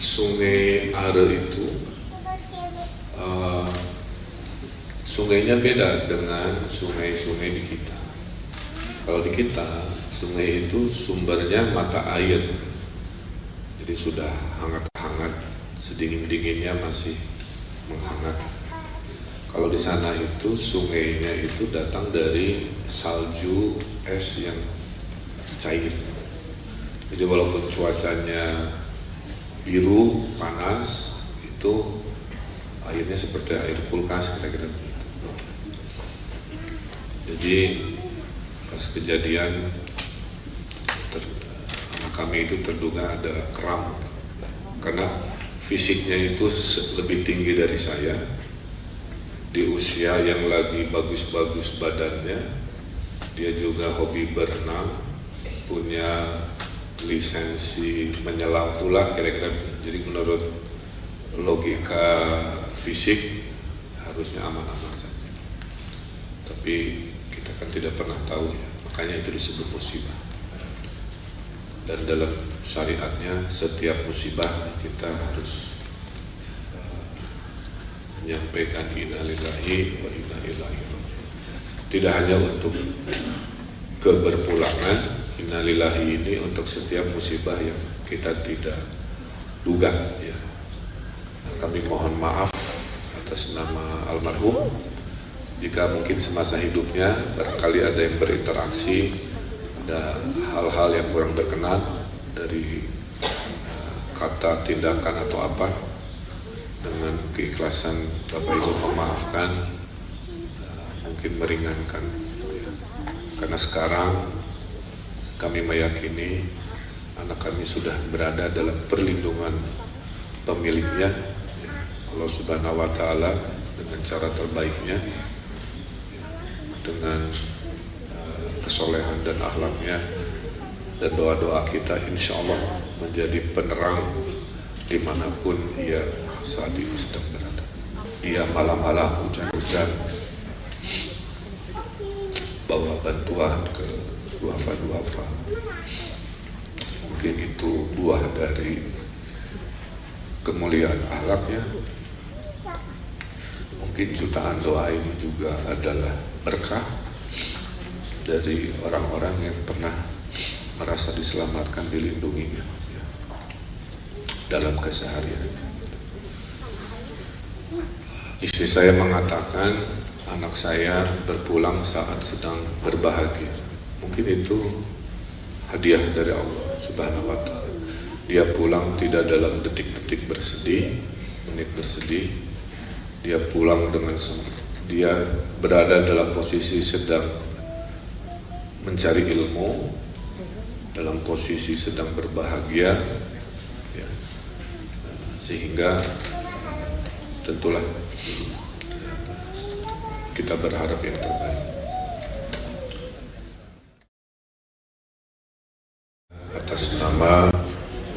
Sungai Are itu sungainya beda dengan sungai-sungai di kita. Kalau di kita, sungai itu sumbernya mata air, jadi sudah hangat-hangat, sedingin-dinginnya masih menghangat. Kalau di sana itu sungainya itu datang dari salju es yang cair. Jadi walaupun cuacanya biru, panas, itu airnya seperti air kulkas kira-kira. Jadi pas kejadian kami itu terduga ada kram, karena fisiknya itu lebih tinggi dari saya, di usia yang lagi bagus-bagus badannya, dia juga hobi berenang, punya lisensi menyelam pula kira-kira. Jadi menurut logika fisik harusnya aman-aman saja, tapi kita kan tidak pernah tahu ya, makanya itu disebut musibah. Dan dalam syariatnya setiap musibah kita harus menyampaikan innalillahi wa inna ilaihi raji'un. Tidak hanya untuk keberpulangan, innalillahi ini untuk setiap musibah yang kita tidak duga ya. Kami mohon maaf atas nama almarhum jika mungkin semasa hidupnya barangkali ada yang berinteraksi, ada hal-hal yang kurang berkenan dari kata, tindakan atau apa. Dengan keikhlasan Bapak Ibu memaafkan, mungkin meringankan ya. Karena sekarang kami meyakini anak kami sudah berada dalam perlindungan pemiliknya ya, Allah Subhanahu wa Ta'ala, dengan cara terbaiknya ya, dengan kesolehan dan akhlaknya, dan doa-doa kita insya Allah menjadi penerang dimanapun ia saat ini sedang berada. Dia malam-malam hujan-hujan bawa bantuan ke duafa-duafa. Mungkin itu buah dari kemuliaan akhlaknya. Mungkin jutaan doa ini juga adalah berkah dari orang-orang yang pernah merasa diselamatkan, dilindunginya ya, dalam keseharian. Istri saya mengatakan anak saya berpulang saat sedang berbahagia. Mungkin itu hadiah dari Allah Subhanahu wa Ta'ala. Dia pulang tidak dalam detik-detik bersedih, menit bersedih. Dia pulang dengan dia berada dalam posisi sedang mencari ilmu, dalam posisi sedang berbahagia ya. Sehingga tentulah kita berharap yang terbaik. Atas nama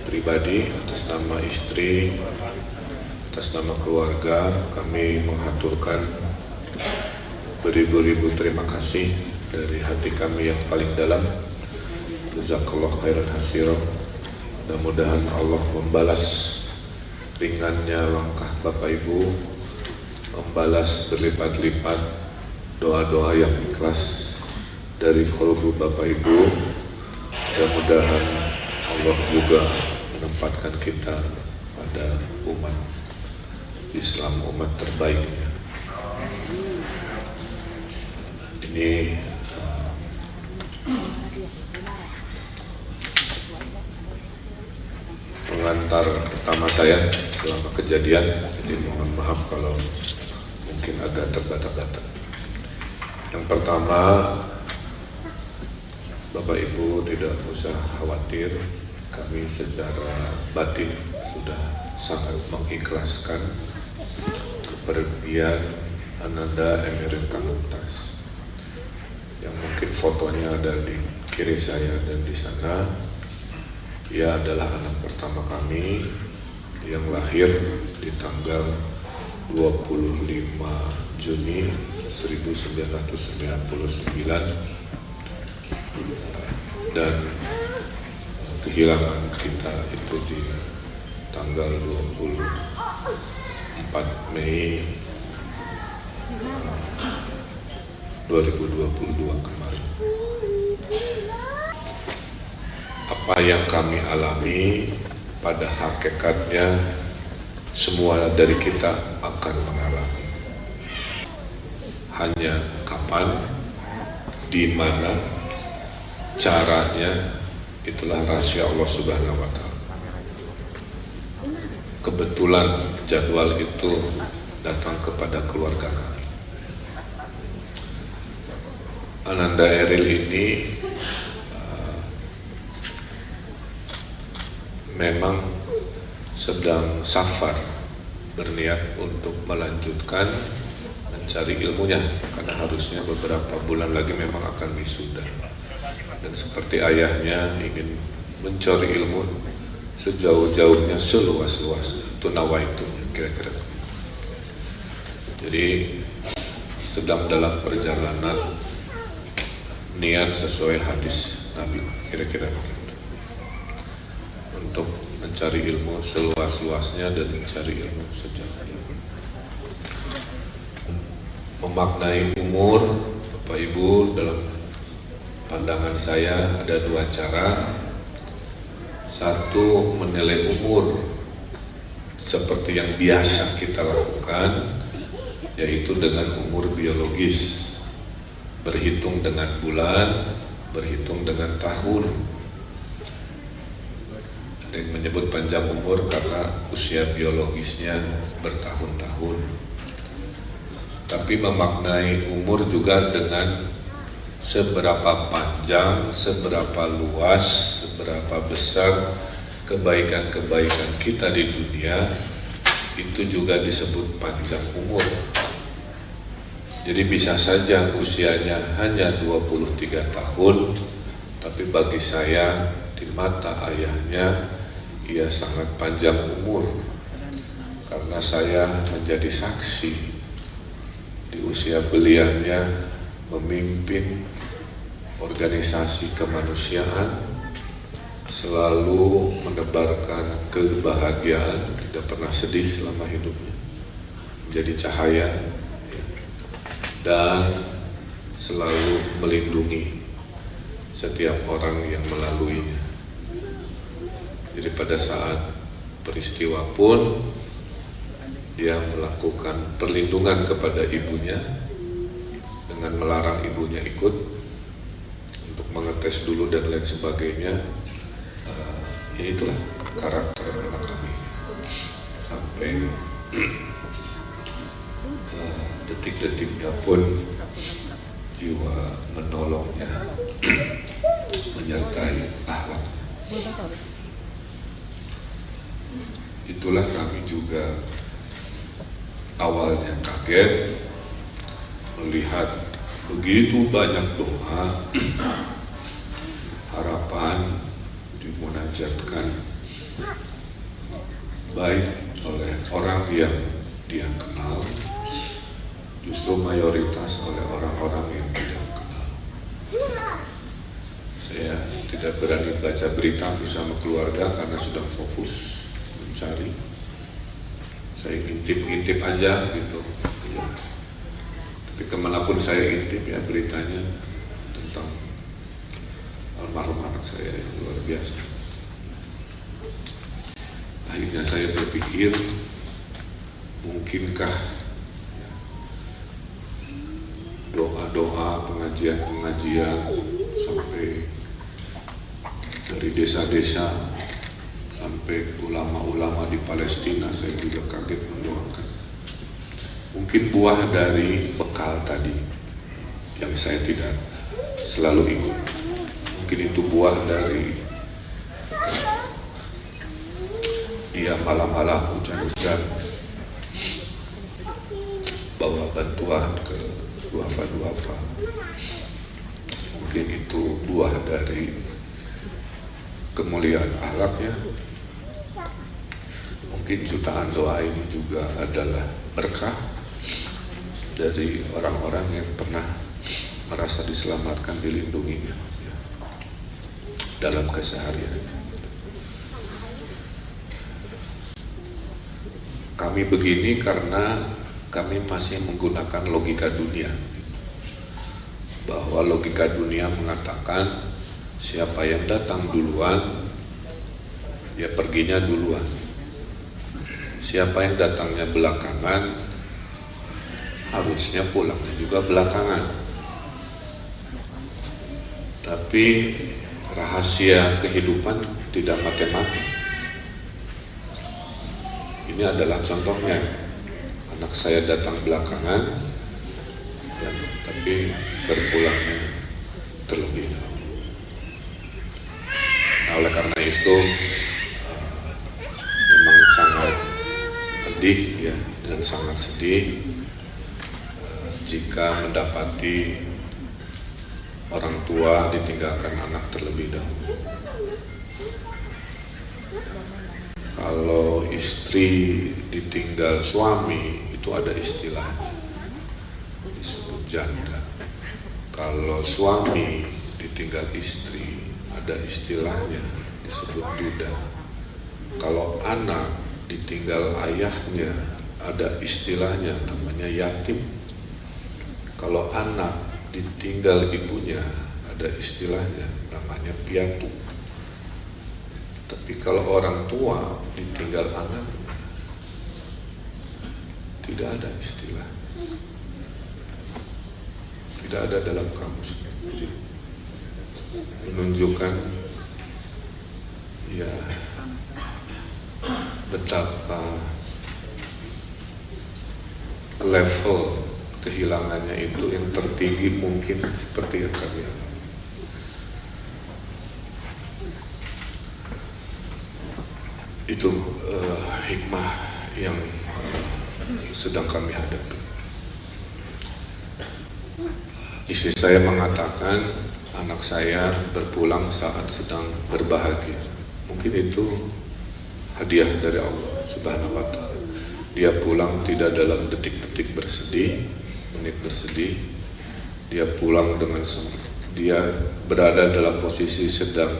pribadi, atas nama istri, atas nama keluarga, kami mengaturkan beribu-ribu terima kasih dari hati kami yang paling dalam. Jazakallah khairan hasiran. Mudah-mudahan Allah membalas ringannya langkah Bapak Ibu, membalas berlipat-lipat doa-doa yang ikhlas dari qalbu Bapak Ibu. Mudah-mudahan Allah juga menempatkan kita pada umat Islam, umat terbaiknya. Ini pengantar pertama saya selama kejadian, jadi mohon maaf kalau mungkin agak terbata-bata. Yang pertama, Bapak Ibu tidak usah khawatir, kami secara batin sudah sangat mengikhlaskan kepergian Ananda Emeril Kan Mumtaz, yang mungkin fotonya ada di kiri saya dan di sana. Ia adalah anak pertama kami yang lahir di tanggal 25 Juni 1999, dan kehilangan kita itu di tanggal 24 Mei 2022 kemarin. Apa yang kami alami pada hakikatnya semua dari kita akan mengalami. Hanya kapan, di mana, caranya, itulah rahasia Allah Subhanahu wa Ta'ala. Kebetulan jadwal itu datang kepada keluarga kami. Ananda Eril ini memang sedang safar, berniat untuk melanjutkan mencari ilmunya, karena harusnya beberapa bulan lagi memang akan wisuda. Dan seperti ayahnya ingin mencari ilmu sejauh-jauhnya, seluas-luasnya. Itu nawaitu, kira-kira. Jadi sedang dalam perjalanan niat sesuai hadis Nabi, kira-kira begitu, untuk mencari ilmu seluas-luasnya dan mencari ilmu sejauh-jauhnya. Memaknai umur, Bapak Ibu, dalam pandangan saya ada dua cara. Satu, menilai umur seperti yang biasa kita lakukan, yaitu dengan umur biologis, berhitung dengan bulan, berhitung dengan tahun. Ada yang menyebut panjang umur karena usia biologisnya bertahun-tahun. Tapi memaknai umur juga dengan seberapa panjang, seberapa luas, seberapa besar kebaikan-kebaikan kita di dunia, itu juga disebut panjang umur. Jadi bisa saja usianya hanya 23 tahun, tapi bagi saya di mata ayahnya ia sangat panjang umur, karena saya menjadi saksi di usia belianya memimpin organisasi kemanusiaan, selalu menebarkan kebahagiaan, tidak pernah sedih selama hidupnya, menjadi cahaya, dan selalu melindungi setiap orang yang melaluinya. Jadi pada saat peristiwa pun dia melakukan perlindungan kepada ibunya dengan melarang ibunya ikut untuk mengetes dulu dan lain sebagainya. Ya itulah karakter anak kami sampai detik-detiknya pun jiwa menolongnya menyertai akhlak. Itulah kami juga awalnya kaget melihat begitu banyak doa, harapan dimunajatkan baik oleh orang yang dia kenal, justru mayoritas oleh orang-orang yang tidak kenal. Saya tidak berani baca berita bersama keluarga karena sudah fokus mencari. Saya intip-intip aja gitu ya. Tapi kemanapun saya intip ya beritanya tentang almarhum anak saya yang luar biasa. Akhirnya saya berpikir, mungkinkah doa-doa, pengajian-pengajian sampai dari desa-desa sampai ulama-ulama di Palestina, saya juga kaget mendoakan. Mungkin buah dari bekal tadi yang saya tidak selalu ikut. Mungkin itu buah dari dia malam-malam hujan-hujan bawa bantuan ke duafa-duafa. Mungkin itu buah dari kemuliaan akhlaknya. Mungkin jutaan doa ini juga adalah berkah dari orang-orang yang pernah merasa diselamatkan, dilindunginya dalam keseharian. kami begini karena kami masih menggunakan logika dunia, bahwa logika dunia mengatakan siapa yang datang duluan ya perginya duluan, siapa yang datangnya belakangan harusnya pulangnya juga belakangan. Tapi rahasia kehidupan tidak matematik. Ini adalah contohnya. Anak saya datang belakangan, tapi berpulangnya terlebih dahulu. Nah, oleh karena itu memang sangat pedih ya, dan sangat sedih jika mendapati orang tua ditinggalkan anak terlebih dahulu. Kalau istri ditinggal suami itu ada istilahnya, disebut janda. Kalau suami ditinggal istri ada istilahnya, disebut duda. Kalau anak ditinggal ayahnya ada istilahnya, namanya yatim. Kalau anak ditinggal ibunya ada istilahnya, namanya piatu. Tapi kalau orang tua ditinggal anak tidak ada istilah, tidak ada dalam kamus. Jadi menunjukkan ya betapa level kehilangannya itu yang tertinggi mungkin seperti yang kami alami. Itu hikmah yang sedang kami hadapi. Istri saya mengatakan anak saya berpulang saat sedang berbahagia. Mungkin itu hadiah dari Allah Subhanahu wa Ta'ala. Dia pulang tidak dalam detik-detik bersedih, menit bersedih. Dia pulang dengan dia berada dalam posisi sedang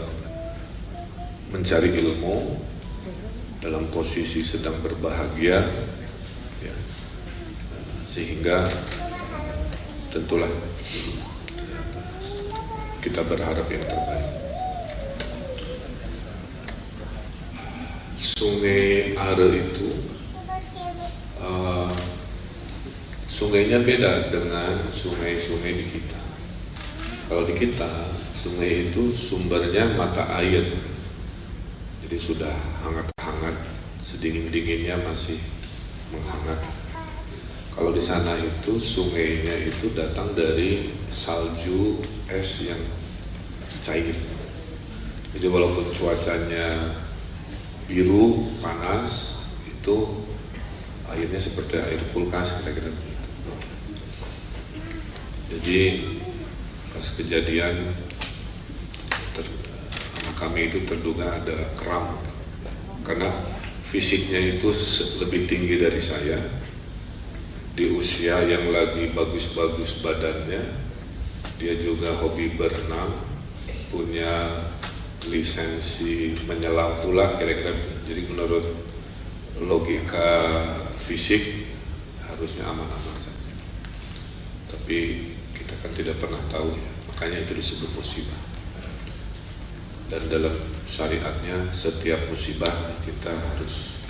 mencari ilmu, dalam posisi sedang berbahagia ya. Sehingga tentulah kita berharap yang terbaik. Sungai Are itu sungainya beda dengan sungai-sungai di kita. Kalau di kita, sungai itu sumbernya mata air, jadi sudah hangat-hangat, sedingin-dinginnya masih menghangat. Kalau di sana itu sungainya itu datang dari salju es yang cair. Jadi walaupun cuacanya biru, panas, itu airnya seperti air kulkas kira-kira begitu. Jadi pas kejadian anak kami itu terduga ada kram, karena fisiknya itu lebih tinggi dari saya, di usia yang lagi bagus-bagus badannya. Dia juga hobi berenang, punya lisensi menyelam pula kira-kira. Jadi menurut logika fisik harusnya aman-aman saja, tapi kita kan tidak pernah tahu ya, makanya itu disebut musibah. Dan dalam syariatnya setiap musibah kita harus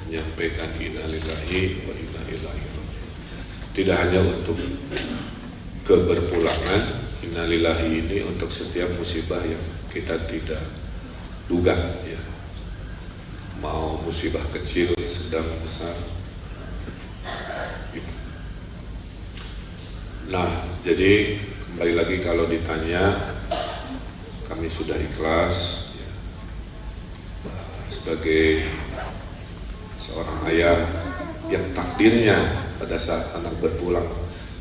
menyampaikan inna lillahi wa inna ilaihi raji'un. Tidak hanya untuk keberpulangan, inna lillahi ini untuk setiap musibah yang kita tidak duga ya. Mau musibah kecil, sedang, besar. Nah, jadi kembali lagi kalau ditanya, kami sudah ikhlas ya, sebagai seorang ayah yang takdirnya pada saat anak berpulang,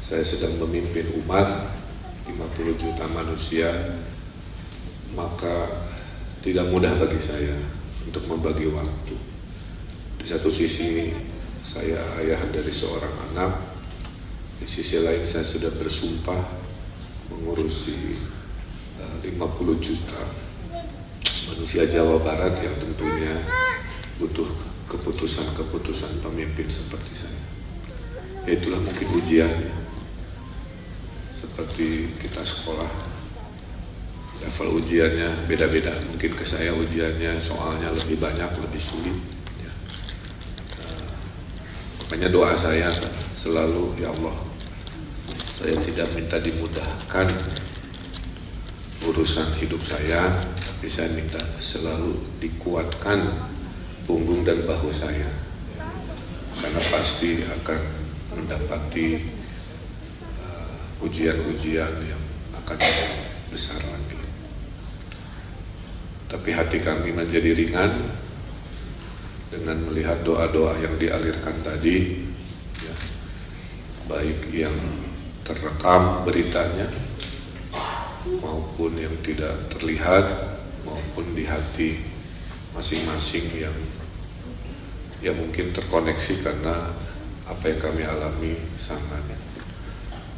saya sedang memimpin umat 50 juta manusia, maka tidak mudah bagi saya untuk membagi waktu. Di satu sisi saya ayah dari seorang anak, di sisi lain saya sudah bersumpah mengurusi 50 juta manusia Jawa Barat yang tentunya butuh keputusan-keputusan pemimpin seperti saya. Itulah mungkin ujiannya. Seperti kita sekolah, level ujiannya beda-beda. Mungkin ke saya ujiannya soalnya lebih banyak, lebih sulit. Ya. Makanya doa saya selalu, ya Allah, saya tidak minta dimudahkan urusan hidup saya, tapi saya minta selalu dikuatkan punggung dan bahu saya, karena pasti akan mendapati ujian-ujian yang akan besar lagi. Tapi hati kami menjadi ringan dengan melihat doa-doa yang dialirkan tadi, ya, baik yang terekam beritanya maupun yang tidak terlihat, maupun di hati masing-masing yang ya mungkin terkoneksi karena apa yang kami alami sangat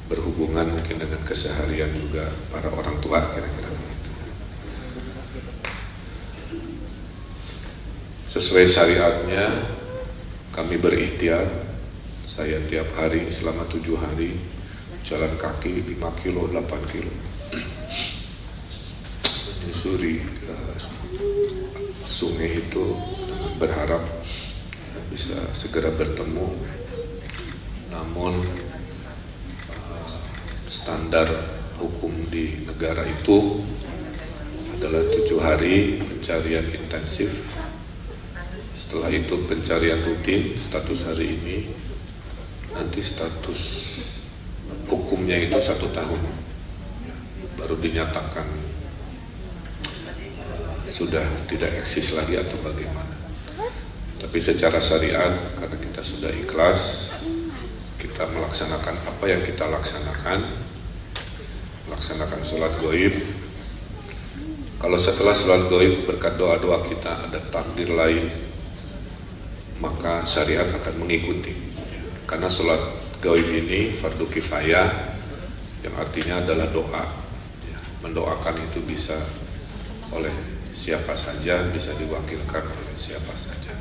berhubungan mungkin dengan keseharian juga para orang tua, kira-kira begitu. Sesuai syariatnya kami berikhtiar, saya tiap hari selama 7 hari jalan kaki 5 kilo, 8 kilo menyusuri sungai itu, berharap bisa segera bertemu. Namun standar hukum di negara itu adalah 7 hari pencarian intensif. Setelah itu pencarian rutin, status hari ini, nanti status hukumnya itu 1 tahun baru dinyatakan sudah tidak eksis lagi atau bagaimana. Tapi secara syariat, karena kita sudah ikhlas, kita melaksanakan apa yang kita laksanakan sholat gaib. Kalau setelah sholat gaib berkat doa-doa kita ada takdir lain, maka syariat akan mengikuti. Karena sholat gaib ini fardu kifayah, yang artinya adalah doa. Mendoakan itu bisa oleh siapa saja, bisa diwakilkan oleh siapa saja.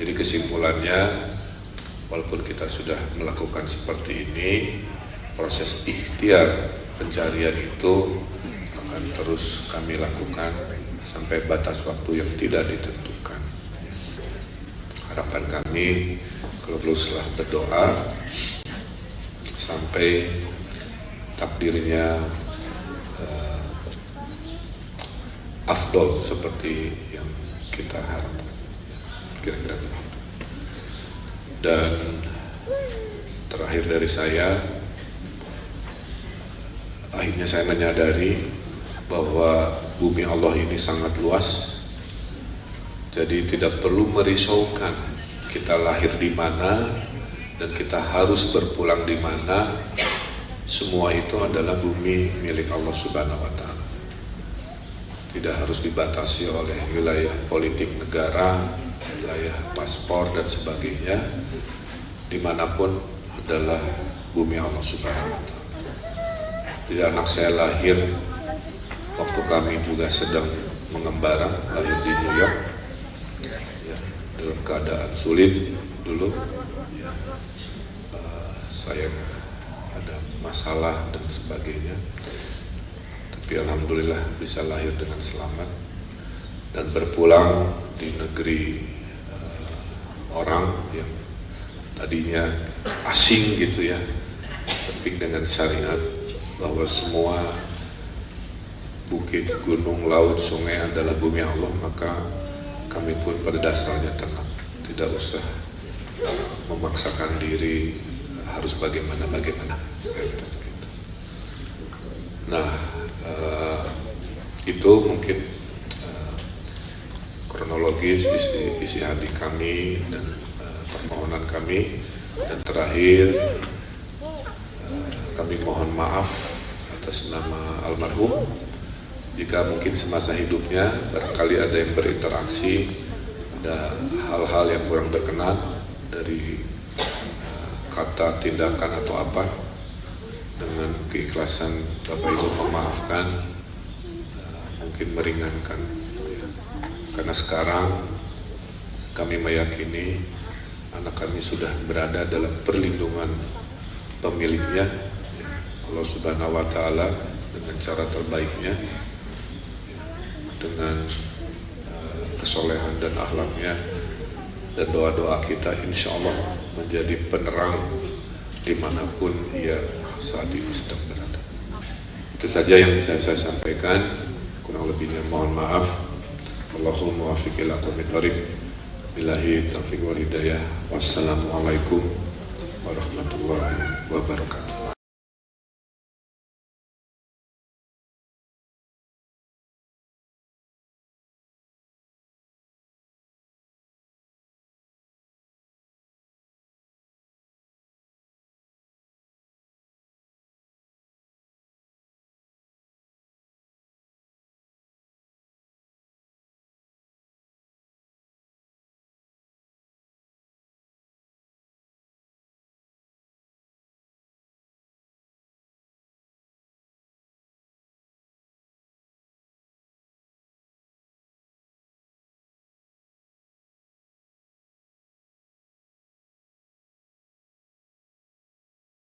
Jadi kesimpulannya, walaupun kita sudah melakukan seperti ini, proses ikhtiar pencarian itu akan terus kami lakukan sampai batas waktu yang tidak ditentukan. Harapan kami, kalau teruslah berdoa sampai takdirnya afdol seperti yang kita harapkan, kira-kira begitu. Dan terakhir dari saya, akhirnya saya menyadari bahwa bumi Allah ini sangat luas. Jadi tidak perlu merisaukan kita lahir di mana dan kita harus berpulang di mana. Semua itu adalah bumi milik Allah Subhanahu wa Ta'ala. Tidak harus dibatasi oleh wilayah politik negara, wilayah paspor dan sebagainya. Dimanapun adalah bumi Allah Subhanahu wa Ta'ala. Jadi anak saya lahir waktu kami juga sedang mengembara, lahir di New York, ya, dalam keadaan sulit dulu. Ya, saya ada masalah dan sebagainya. Tapi alhamdulillah bisa lahir dengan selamat dan berpulang di negeri orang yang tadinya asing gitu ya, tapi dengan syariat bahwa semua bukit, gunung, laut, sungai adalah bumi Allah, maka kami pun pada dasarnya tenang, tidak usah memaksakan diri harus bagaimana. Nah, itu mungkin kronologis isi hati kami dan permohonan kami. Dan terakhir, kami mohon maaf atas nama almarhum jika mungkin semasa hidupnya barangkali ada yang berinteraksi, ada hal-hal yang kurang berkenan dari kata, tindakan atau apa. Dengan keikhlasan Bapak Ibu memaafkan, mungkin meringankan, karena sekarang kami meyakini anak kami sudah berada dalam perlindungan pemiliknya, Allah Subhanahu wa Ta'ala, dengan cara terbaiknya, dengan kesolehan dan akhlaknya, dan doa-doa kita insya Allah menjadi penerang dimanapun ia saat ini sedang berada. Itu saja yang bisa saya sampaikan, kurang lebihnya mohon maaf. Allahumma muwaffiq ila aqwamit thoriq, billahi taufiq wal hidayah. Wassalamualaikum warahmatullahi wabarakatuh.